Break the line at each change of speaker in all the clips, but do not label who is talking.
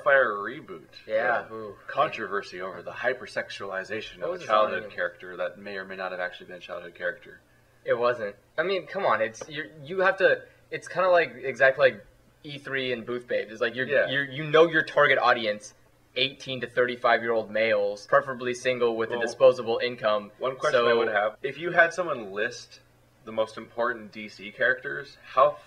Starfire Reboot.
Yeah.
Controversy over the hypersexualization of a childhood character that may or may not have actually been a childhood character.
It wasn't. I mean, come on. You have to. It's kind of like exactly like E3 and Booth Babes. It's like you know your target audience, 18 to 35-year-old males, preferably single with a disposable income.
One question I would have: if you had someone list the most important DC characters, how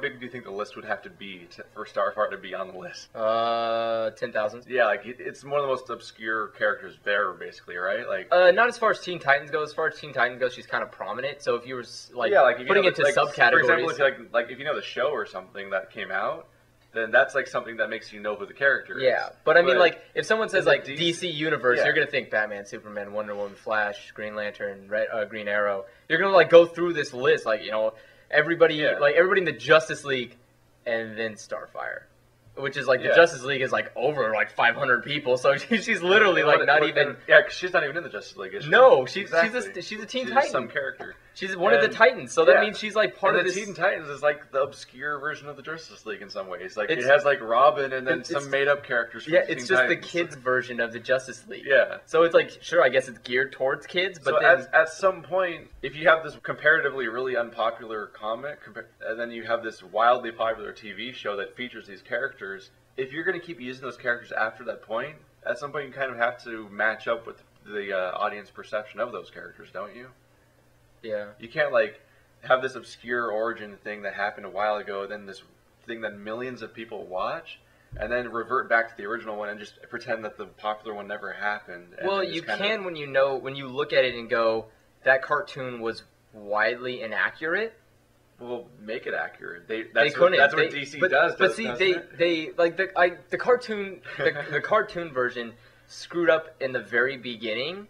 big do you think the list would have to be for Starfire to be on the list?
10,000.
Yeah, like it's one of the most obscure characters there, basically, right? Like,
not as far as Teen Titans goes. As far as Teen Titans goes, she's kind of prominent. So if you were putting it into subcategories,
for example, if you know the show or something that came out, then that's like something that makes you know who the character is.
Yeah, but I mean, like, if someone says like DC Universe, you're gonna think Batman, Superman, Wonder Woman, Flash, Green Lantern, Green Arrow. You're gonna like go through this list, like, you know, everybody in the Justice League, and then Starfire, which is like the Justice League is like over like 500 people, so she's literally like not even.
Yeah, because she's not even in the Justice League, is she?
No, she's a Teen Titan.
Some character.
She's one of the Titans, so that means she's like part of
the Teen Titans is like the obscure version of the Justice League in some ways. Like it has like Robin and then some made up characters. From
it's just the kids version of the Justice League.
Yeah.
So it's like, sure, I guess it's geared towards kids, but
so
then
at some point, if you have this comparatively really unpopular comic, and then you have this wildly popular TV show that features these characters, if you're going to keep using those characters after that point, at some point you kind of have to match up with the audience perception of those characters, don't you?
Yeah.
You can't like have this obscure origin thing that happened a while ago, then this thing that millions of people watch, and then revert back to the original one and just pretend that the popular one never happened.
Well, you can when you look at it and go, that cartoon was widely inaccurate.
Well, make it accurate.
They couldn't.
That's what DC does.
But see, they like the cartoon the cartoon version screwed up in the very beginning,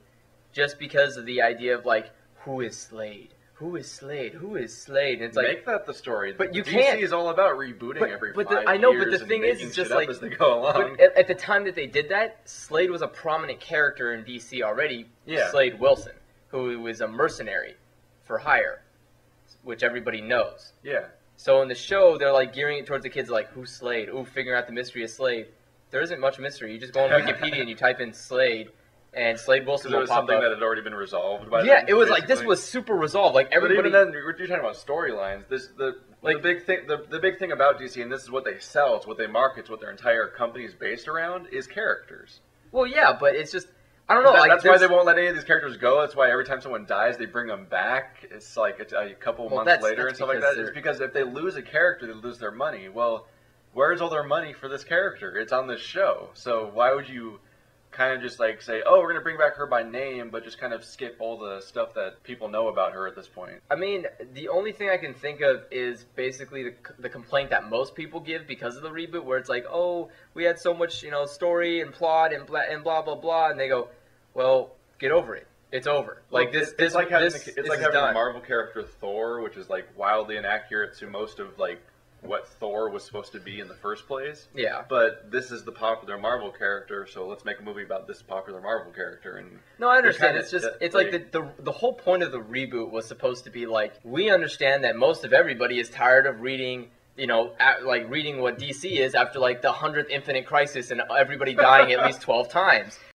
just because of the idea of like, who is Slade? Who is Slade? Who is Slade? And it's like,
make that the story.
But you
DC
can't.
DC is all about rebooting every 5 years.
I know, but the thing is, it's just like
as they go along.
But at the time that they did that, Slade was a prominent character in DC already.
Yeah.
Slade Wilson, who was a mercenary for hire, which everybody knows.
Yeah.
So in the show, they're like gearing it towards the kids, like, who's Slade? Ooh, figuring out the mystery of Slade. There isn't much mystery. You just go on Wikipedia and you type in Slade, and Slade Wilson will pop up.
It was something that had already been resolved by
it was like, this was super resolved. Like, everybody...
But even then, you're talking about storylines. The big thing about DC, and this is what they sell, it's what they market, it's what their entire company is based around, is characters.
Well, yeah, but it's just... I don't know.
That's why they won't let any of these characters go. That's why every time someone dies, they bring them back. It's like a couple months later and stuff like that. It's because if they lose a character, they lose their money. Well, where's all their money for this character? It's on this show. So why would you kind of just like say, oh, we're going to bring back her by name, but just kind of skip all the stuff that people know about her at this point?
I mean, the only thing I can think of is basically the complaint that most people give because of the reboot, where it's like, oh, we had so much, story and plot and blah, blah, blah, and they go, well, get over it. It's over. Like,
it's like having
done.
a Marvel character, Thor, which is like wildly inaccurate to most of like what Thor was supposed to be in the first place.
Yeah.
But this is the popular Marvel character, so let's make a movie about this popular Marvel character. And
no, I understand. It's just like the whole point of the reboot was supposed to be like, we understand that most of everybody is tired of reading, reading what DC is after like the 100th Infinite Crisis and everybody dying at least 12 times.